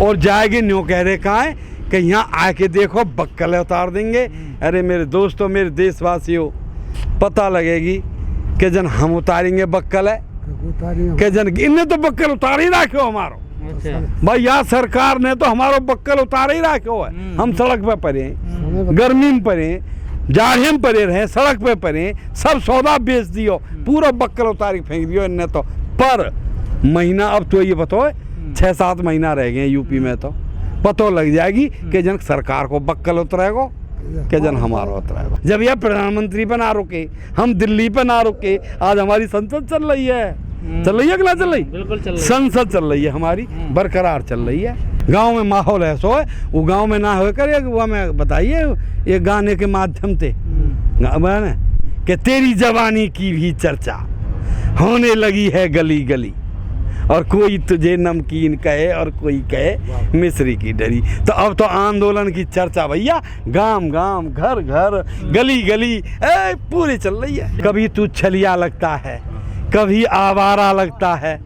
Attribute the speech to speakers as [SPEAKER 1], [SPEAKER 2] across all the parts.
[SPEAKER 1] और जाएगी न्यू कह रहे कहाँ है कि यहाँ आके देखो बक्कल उतार देंगे। अरे मेरे दोस्तों, मेरे देशवासियों, पता लगेगी कि जन हम उतारेंगे बक्कल है कि जन इनने तो बक्कल उतार ही रखो हमारो। भाई यहाँ सरकार ने तो हमारो बक्कल उतार ही रखो है। हम सड़क पे पड़े हैं, गर्मी में पड़े हैं, जाड़े में पड़े रहे, सड़क पे पड़े, सब सौदा बेच दियो, पूरा बक्कल उतारी फेंक दियो इनने तो। पर महीना अब तो ये बताओ 6-7 महीना रह गए यूपी में, तो पतो लग जाएगी कि जन सरकार को बक्कल उतरेगो कि जन हमारा उतरेगो। जब यह प्रधानमंत्री पे ना रुके, हम दिल्ली पे ना रुके, आज हमारी संसद चल रही है, चल रही है कि ना चल रही?
[SPEAKER 2] बिल्कुल चल रही है।
[SPEAKER 1] संसद चल रही है हमारी, बरकरार चल रही है। गांव में माहौल ऐसा है, वो गांव में ना हो करे वो हमें बताइए ये गाने के माध्यम से कि तेरी जवानी की भी चर्चा होने लगी है गली गली, और कोई तुझे नमकीन कहे और कोई कहे मिश्री की डरी। तो अब तो आंदोलन की चर्चा भैया गांव गांव, घर घर, गली गली पूरी चल रही है। कभी तू छलिया लगता है, कभी आवारा लगता है,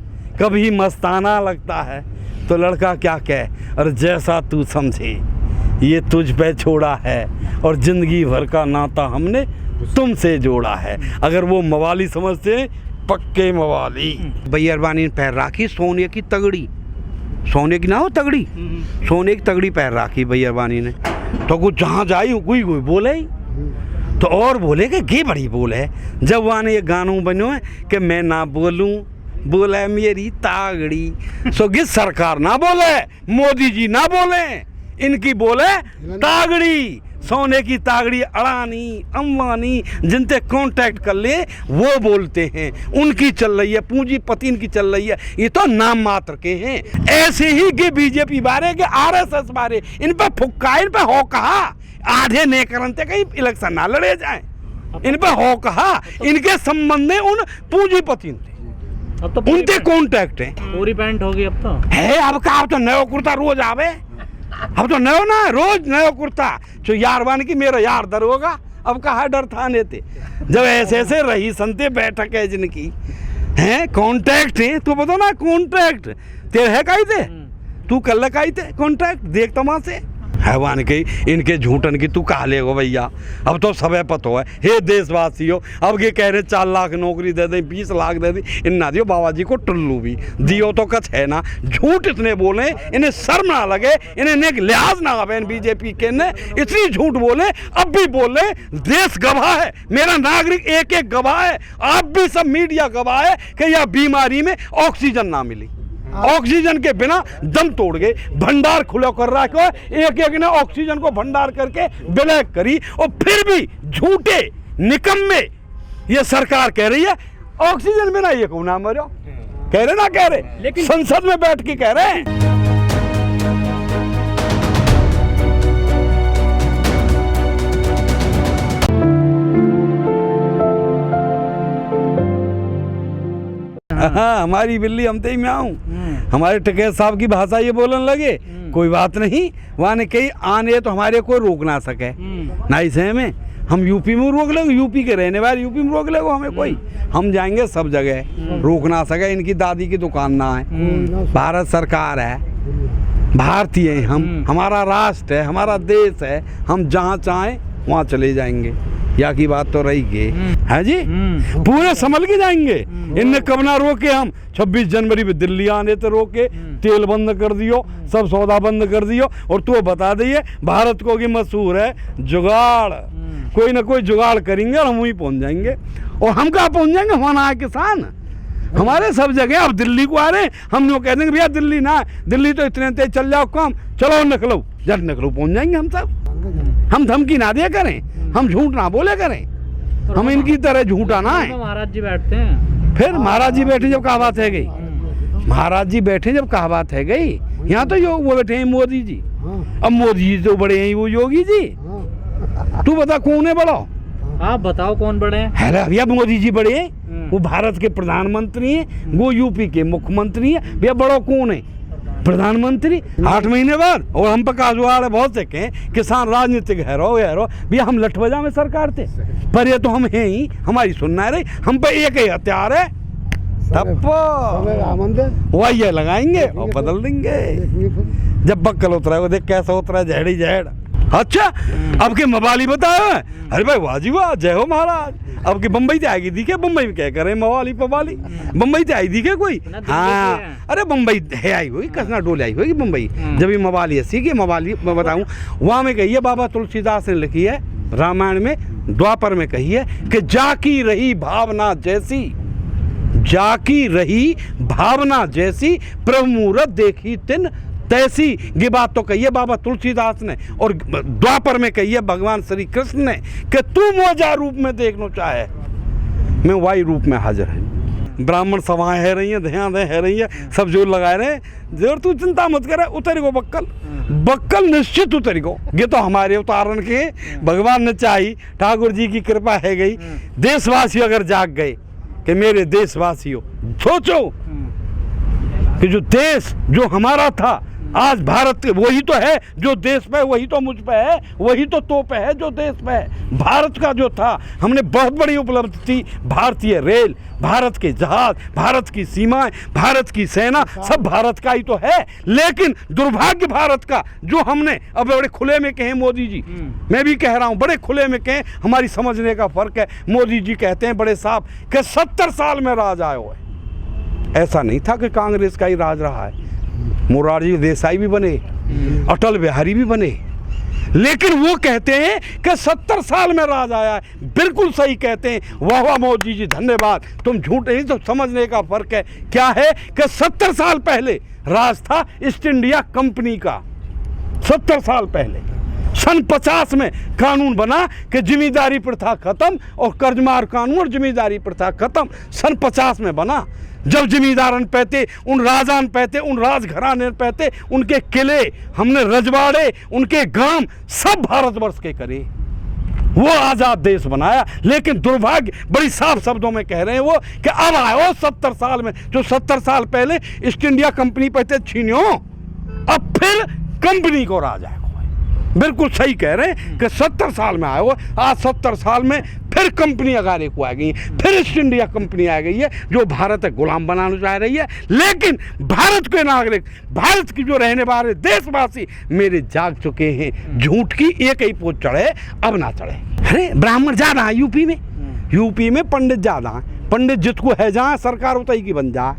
[SPEAKER 1] कभी मस्ताना लगता है, तो लड़का क्या कहे, और जैसा तू समझे ये तुझ पे छोड़ा है, और जिंदगी भर का नाता हमने तुमसे जोड़ा है। अगर वो मवाली समझते, पक्के मवाली। बैरबानी ने पैर राखी सोने की तगड़ी, सोने की ना हो तगड़ी, सोने की तगड़ी पैर राखी बैरबानी ने। तो कुछ जहाँ जाई कोई बोले ही तो और बोले कि गे बड़ी बोल है। जब वहाँ ने ये गानों बनो है कि मैं ना बोलूँ बोले मेरी तागड़ी, सो गिर सरकार ना बोले, मोदी जी ना बोले, इनकी बोले तागड़ी। सोने की तागड़ी अडानी अंबानी जिनसे कांटेक्ट कर ले वो बोलते हैं, उनकी चल रही है, पूंजीपति इनकी चल रही है। ये तो नाम मात्र के हैं। ऐसे ही के बीजेपी बारे के आरएसएस बारे इन पर फुक्का, इन पर हो कहा आधे ने करते कहीं इलेक्शन ना लड़े जाए, इन पर हो कहा इनके संबंध में उन पूंजीपति
[SPEAKER 2] अब तो
[SPEAKER 1] उनके कांटेक्ट है।
[SPEAKER 2] पूरी पैंट होगी अब तो
[SPEAKER 1] है। अब का अब तो नया कुर्ता रोज आवे, अब तो नयो ना रोज नया कुर्ता जो यार बन की मेरा यार दर होगा। अब कहा डर था नेते जब ऐसे ऐसे रही संते बैठक है जिनकी हैं कांटेक्ट है, तो बताओ ना कांटेक्ट तेरे है काई थे, तू कल काई थे कांटेक्ट देख तमाशे हैवान के इनके झूठन की तू कहा ले गो भैया। अब तो सब पतो है। हे देशवासियों, अब ये कह रहे 4 लाख नौकरी दे दें, 20 लाख दे दें, इन ना दियो बाबा जी को टुल्लू भी दियो तो कछ है ना। झूठ इतने बोले इन्हें शर्म ना लगे, इन्हें नेक लिहाज ना आवे। बीजेपी के ने इतनी झूठ बोले, अब भी बोले। देश गवाह है, मेरा नागरिक एक एक गवाह है, आप भी सब मीडिया गवाह है कि यह बीमारी में ऑक्सीजन ना मिली, ऑक्सीजन के बिना दम तोड़ गए। भंडार खुला कर रखा है, एक एक ने ऑक्सीजन को भंडार करके ब्लैक करी, और फिर भी झूठे निकम्मे ये सरकार कह रही है ऑक्सीजन बिना ये कौन ना मरो, कह रहे ना कह रहे, लेकिन संसद में बैठ के कह रहे हैं। हाँ, हमारी बिल्ली हम ही में आऊँ, हमारे टिकैत साहब की भाषा ये बोलने लगे, कोई बात नहीं, वहाँ ने कही आने तो हमारे कोई रोक ना सके ना। इसे में हम यूपी में रोक लेंगे, यूपी के रहने वाले यूपी में रोक लेगो हमें कोई, हम जाएंगे सब जगह, रोक ना सके। इनकी दादी की दुकान ना है, भारत सरकार है, भारतीय हैं हम, हमारा राष्ट्र है, हमारा देश है, हम जहाँ चाहें वहाँ चले जाएंगे। या की बात तो रही गे है जी, पूरे संभल के जाएंगे। इनने कब ना रोके, हम 26 जनवरी पे दिल्ली आने तो रोके, तेल बंद कर दियो, सब सौदा बंद कर दियो। और तो बता दिए भारत को कि मशहूर है जुगाड़, कोई ना कोई जुगाड़ करेंगे और हम वहीं पहुंच जाएंगे। और हम कहाँ पहुंच जाएंगे, हमारा किसान हमारे सब जगह। अब दिल्ली को आ रहे हैं, हम लोग कह देंगे भैया दिल्ली ना, दिल्ली तो इतने तेज चल जाओ काम, चलो निकलो, जब निकलो पहुंच जाएंगे हम सब। हम धमकी ना दिया करें, हम झूठ ना बोले करें, हम इनकी तरह झूठा ना है।
[SPEAKER 2] महाराज जी बैठते हैं,
[SPEAKER 1] फिर महाराज जी बैठे जब कहा बात है गई, महाराज जी बैठे जब कहा बात है गई। यहाँ तो योग वो बैठे हैं मोदी जी, अब मोदी जी तो बड़े हैं, वो योगी जी। तू बता कौन है बड़ा,
[SPEAKER 2] आप बताओ कौन बड़े हैं।
[SPEAKER 1] भैया मोदी जी बड़े हैं, वो भारत के प्रधानमंत्री हैं, वो यूपी के मुख्यमंत्री हैं। भैया बड़ा कौन है, प्रधानमंत्री। 8 महीने बाद और हम पर काजुआड़ बहुत से कहें किसान राजनीतिक हैरो भैया हम लठ बजा में सरकार थे, पर ये तो हम हैं ही, हमारी सुनना रही, हम पे एक ही हथियार है, वही लगाएंगे और बदल देंगे। जब बक्कल उतरा वो देख कैसा उतरा, जहड़ी जहड़। अच्छा अब के मवाली बताओ, अरे भाई वाह जी वाह, जय हो महाराज। अब की बम्बई से आएगी दिखे, बम्बई में क्या करे मवाली पवाली, बम्बई से आई दिखे कोई? हाँ अरे बम्बई है आई होगी, कसना डोले आई होगी बम्बई, जब ये मवाली है सीखे। मवाली मैं बताऊँ वहाँ में कही है, बाबा तुलसीदास ने लिखी है रामायण में, द्वापर में कही है कि जाकी रही भावना जैसी, जाकी रही भावना जैसी, प्रभु मूरत देखी तिन तैसी। ये बात तो कही है बाबा तुलसीदास ने, और द्वापर में कही है भगवान श्री कृष्ण ने कि तू मौजा रूप में देखना चाहे, मैं वाई रूप में हाजिर है। ब्राह्मण सभाएं है रही हैं, ध्यान दे है रही है, सब जोर लगाए रहे, जोर तू चिंता मत करे, उतर गो बक्कल, बक्कल निश्चित उतर गो। ये तो हमारे उतारण के भगवान ने चाही, ठाकुर जी की कृपा है गई। देशवासी अगर जाग गए कि मेरे देशवासियों, सोचो कि जो देश जो हमारा था आज भारत वही तो है, जो देश पे वही तो मुझ पे है, वही तो तोप है जो देश पे है। भारत का जो था, हमने बहुत बड़ी उपलब्धि थी, भारतीय रेल, भारत के जहाज, भारत की सीमाएं, भारत की सेना, सब भारत का ही तो है। लेकिन दुर्भाग्य भारत का जो हमने, अब बड़े खुले में कहें मोदी जी, मैं भी कह रहा हूं बड़े खुले में कहें, हमारी समझने का फर्क है। मोदी जी कहते हैं बड़े साहब कि 70 साल में राज आया है, ऐसा नहीं था कि कांग्रेस का ही राज रहा है। मोरारजी देसाई भी बने, अटल बिहारी भी बने, लेकिन वो कहते हैं कि 70 साल में राज आया है। बिल्कुल सही कहते हैं, वाह वाह मोदी जी धन्यवाद, तुम झूठ नहीं तो समझने का फर्क है। क्या है कि 70 साल पहले राज था ईस्ट इंडिया कंपनी का। 70 साल पहले सन 50 में कानून बना कि जिम्मेदारी प्रथा खत्म, और कर्जमार कानून और जिम्मेदारी प्रथा खत्म सन 50 में बना। जब जिम्मेदारन पहते, उन राजान पहते, उन राजघराने पहते, उनके किले हमने, रजवाड़े, उनके गांव सब भारतवर्ष के करे, वो आज़ाद देश बनाया। लेकिन दुर्भाग्य, बड़ी साफ शब्दों में कह रहे हैं वो कि अब आयो 70 साल में, जो 70 साल पहले ईस्ट इंडिया कंपनी पहते छीनो, अब फिर कंपनी को राज आएगा। बिल्कुल सही कह रहे हैं कि 70 साल में आए हो, आज 70 साल में फिर कंपनी अगारे को आ गई, फिर ईस्ट इंडिया कंपनी आ गई है, जो भारत गुलाम बनाना चाह रही है। लेकिन भारत के नागरिक, भारत की जो रहने वाले देशवासी मेरे जाग चुके हैं। झूठ की एक ही पोत चढ़े, अब ना चढ़े। अरे ब्राह्मण ज्यादा है यूपी में, यूपी में पंडित ज्यादा है, पंडित जितको है जहाँ सरकार उतई की बन जा।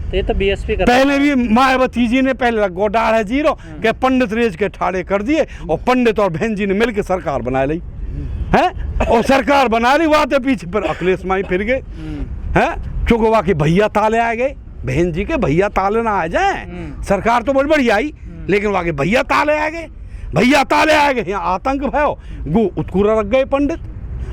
[SPEAKER 2] ये तो बीएसपी कर,
[SPEAKER 1] पहले भी मायावती जी ने पहले गोडार है जीरो के पंडित रेज के ठाड़े कर दिए, और पंडित और बहन जी ने मिलकर सरकार बना ली है, और सरकार बना ली, वाते पीछे पर अखिलेश माई फिर गए हैं, चुगवा के भैया ताले आ गए, बहन जी के भैया ताले ना आ जाए, सरकार तो बड़ी बड़ी आई, लेकिन वहाँ के भैया ताले आ गए, भैया ताले आ गए, यहाँ आतंक भयो, गो उत्कुरा रख गए पंडित,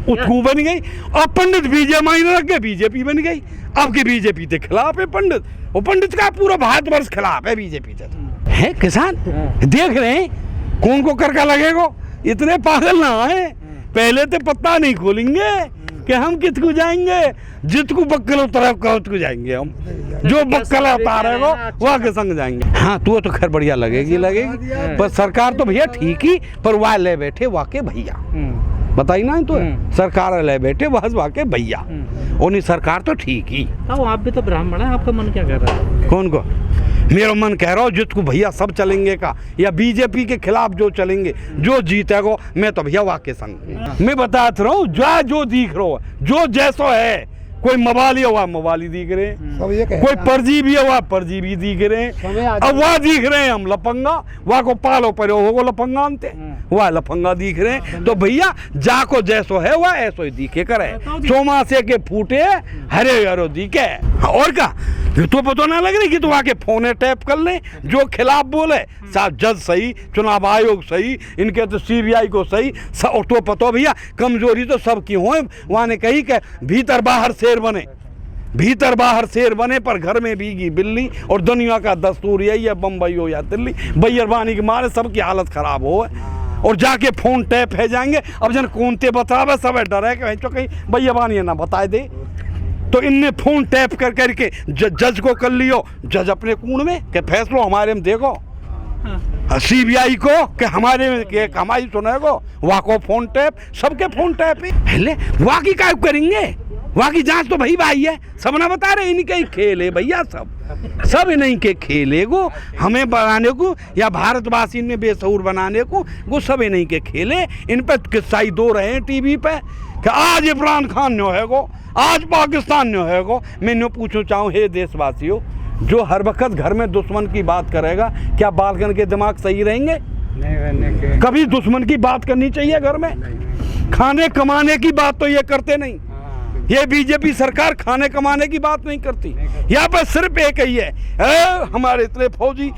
[SPEAKER 1] उत्कू बन गई, और पंडित बीजेपी ने रख गए, बीजेपी बन गई। अब के बीजेपी के खिलाफ है पंडित, वो पंडित का पूरा भारतवर्ष खिलाफ है बीजेपी से है। किसान देख रहे हैं कौन को करका लगेगा, इतने पागल ना है, पहले तो पत्ता नहीं खोलेंगे कि हम कितकू जाएंगे, जितकू बक्कल उतरा को जाएंगे हम, जो बक्कल उतारेगा वहाँ के संग जाएंगे। हाँ तू तो खैर बढ़िया लगेगी, पर सरकार तो भैया ठीक ही, पर वहाँ ले बैठे वाके भैया, बताई ना तो सरकार ले बैठे वहाँ के भैया, उन्हीं सरकार तो ठीक ही।
[SPEAKER 2] आप भी तो ब्राह्मण है, आपका मन क्या कर रहा है?
[SPEAKER 1] कौन को? मेरा मन कह रहा हूँ जिसको भैया सब चलेंगे का, या बीजेपी के खिलाफ जो चलेंगे, जो जीतेगा मैं तो भैया वाके संग। मैं बताता रहा हूँ जो दिख रहा हो, जो जैसो है, कोई मवाली हुआ मवाली दिख रहे हैं, कोई परजीवी हुआ परजीवी दिख रहे हैं, अब वहाँ दिख रहे हैं हम लफंगा, वहाँ को पालो पर हो लफंगा आनते, वह लफंगा दिख रहे हैं। तो भैया जाको जैसो है वह ऐसो ही दिखे करे, चौमासे के फूटे हरे हरो दिखे, और क्या तो पता ना लग रही कि तू आके फोने टैप कर ले, जो खिलाफ बोले साहब जज सही, चुनाव आयोग सही, इनके तो सीबीआई को सही, तो पता भैया कमजोरी तो सबकी हो। वहाँ ने कही कि भीतर बाहर शेर बने, भीतर बाहर शेर बने, पर घर में भीगी बिल्ली, और दुनिया का दस्तूर यही है, बम्बई हो या दिल्ली, बैरबानी के मारे सबकी हालत खराब हो, और जाके फोन टैप है जाएंगे। अब जन कौनते बतावे सब डर है कि कहीं बैरबानी ना बताए दे, तो इनने फोन टैप कर करके जज को कर लियो, जज अपने कूण में के फैसलो हमारे में देखो, सीबीआई को कि हमारे में के हमारी सुनेगो, वहाँ को फोन टैप, सबके फोन टैप है। वहाँ की क्या करेंगे, वहाँ की जांच तो भाई भाई है, सब ना बता रहे, इनके ही खेल है भैया सब। सब नहीं के खेले को हमें बनाने को या भारतवासी में बेसऊर बनाने को, वो सब नहीं के खेले। इन पे किस्सा ही दो रहे हैं टीवी पे कि आज इमरान खान न्यो है को, आज पाकिस्तान न्यो है को। मैं न्यो पूछना चाहूँ, हे देशवासियों, जो हर वक्त घर में दुश्मन की बात करेगा, क्या बालकन के दिमाग सही रहेंगे? नहीं, कभी दुश्मन की बात करनी चाहिए घर में? खाने कमाने की बात तो ये करते नहीं। ये बीजेपी सरकार खाने कमाने की बात नहीं करती। यहाँ पर सिर्फ एक ही है, हमारे इतने फौजी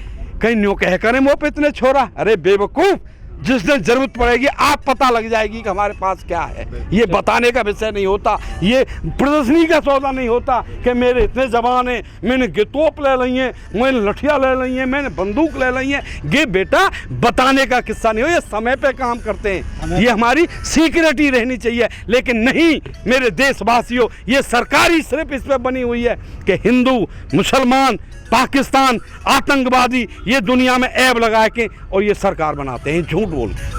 [SPEAKER 1] कहीं न्यो कह करें वो पे इतने छोरा। अरे बेवकूफ, जिस दिन जरूरत पड़ेगी आप पता लग जाएगी कि हमारे पास क्या है। ये बताने का विषय नहीं होता, ये प्रदर्शनी का सौदा नहीं होता कि मेरे इतने जवान हैं, मैंने तोप ले ली है, मैंने लठिया ले ली है, मैंने बंदूक ले ली है। ये बेटा बताने का किस्सा नहीं हो, ये समय पे काम करते हैं, ये हमारी सिक्योरिटी रहनी चाहिए। लेकिन नहीं मेरे देशवासियों, ये सरकारी सिर्फ इस पर बनी हुई है कि हिंदू, मुसलमान, पाकिस्तान, आतंकवादी, ये दुनिया में ऐब लगा के और ये सरकार बनाते हैं झूठ बोल के।